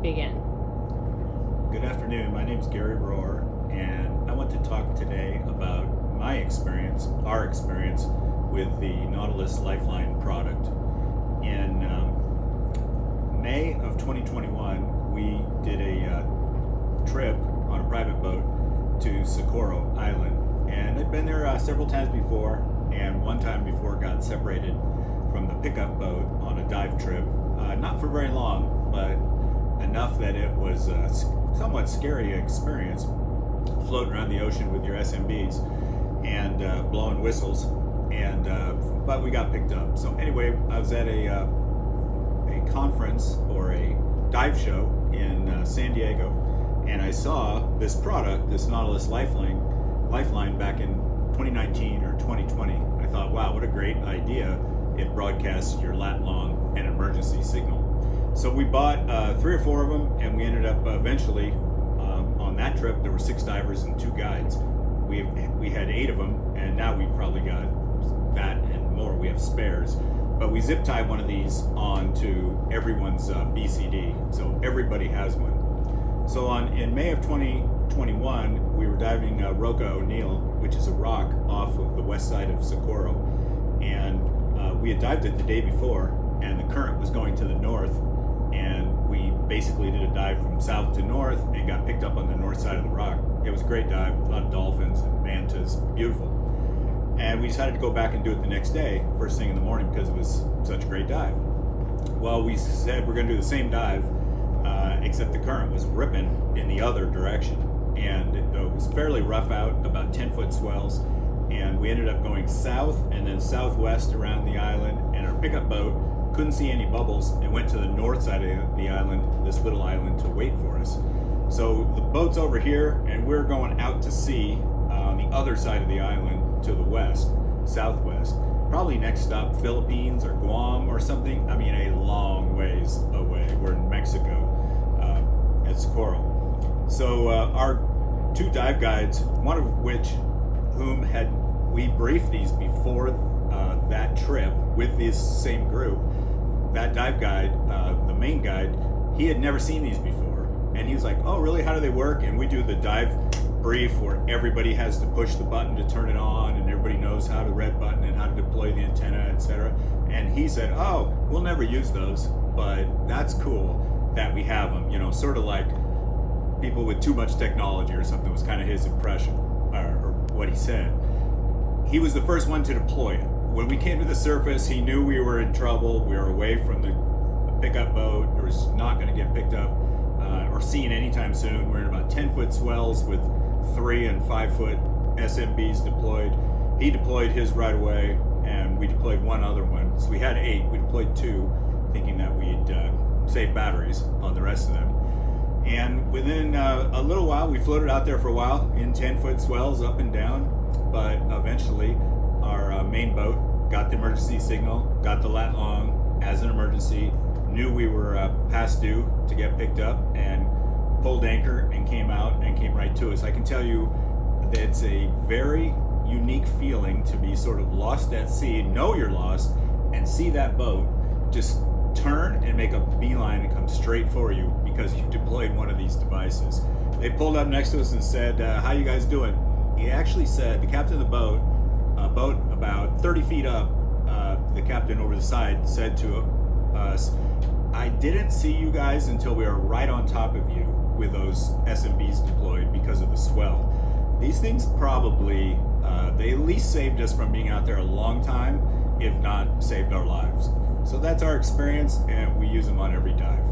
begin. Good afternoon. My name is Gary Rohr, and I want to talk today about my experience, our experience with the Nautilus Lifeline product. In May of 2021, we did a trip on a private boat to Socorro Island, and I'd been there several times before, and one time before got separated from the pickup boat on a dive trip. Not for very long, but enough that it was a somewhat scary experience, floating around the ocean with your SMBs and blowing whistles, and but we got picked up. So anyway, I was at a conference or a dive show in San Diego, and I saw this product, this Nautilus Lifeline back in 2019 or 2020. I thought, wow, what a great idea. It broadcasts your lat-long and emergency signal. So we bought 3 or 4 of them, and we ended up eventually on that trip. There were 6 divers and 2 guides. We had 8 of them, and now we've probably got that and more. We have spares, but we zip tie one of these onto everyone's BCD, so everybody has one. So in May of 2021, we were diving Roca O'Neill, which is a rock off of the west side of Socorro, and we had dived it the day before, and the current was going to the north, and we basically did a dive from south to north and got picked up on the north side of the rock. It was a great dive, a lot of dolphins and mantas, beautiful. And we decided to go back and do it the next day, first thing in the morning, because it was such a great dive. Well, we said we're going to do the same dive, except the current was ripping in the other direction, and it was fairly rough out, about 10-foot swells. And we ended up going south and then southwest around the island, and our pickup boat couldn't see any bubbles and went to the north side of the island, this little island, to wait for us. So the boat's over here, and we're going out to sea on the other side of the island to the west, southwest. Probably next stop Philippines or Guam or something. I mean, a long ways away. We're in Mexico at Socorro. So our 2 dive guides, one of which we briefed these before that trip with this same group. That dive guide, the main guide, he had never seen these before, and he was like, oh really, how do they work? And we do the dive brief where everybody has to push the button to turn it on, and everybody knows how to red button and how to deploy the antenna, etc. And he said, oh, we'll never use those, but that's cool that we have them, sort of like people with too much technology or something, was kind of his impression, or what he said. He was the first one to deploy it. When we came to the surface, he knew we were in trouble. We were away from the pickup boat. It was not going to get picked up or seen anytime soon. We're in about 10-foot swells with 3 and 5-foot SMBs deployed. He deployed his right away, and we deployed 1 other one. So we had 8. We deployed 2, thinking that we'd save batteries on the rest of them. And within a little while, we floated out there for a while in 10-foot swells up and down, but eventually our main boat got the emergency signal, got the lat long as an emergency, knew we were past due to get picked up, and pulled anchor and came out and came right to us. I can tell you that it's a very unique feeling to be sort of lost at sea, know you're lost, and see that boat just turn and make a beeline and come straight for you because you deployed one of these devices. They pulled up next to us and said, how you guys doing? He actually said, the captain of the boat about 30 feet up, the captain over the side said to us, I didn't see you guys until we were right on top of you with those SMBs deployed because of the swell. These things probably, they at least saved us from being out there a long time, if not saved our lives. So that's our experience, and we use them on every dive.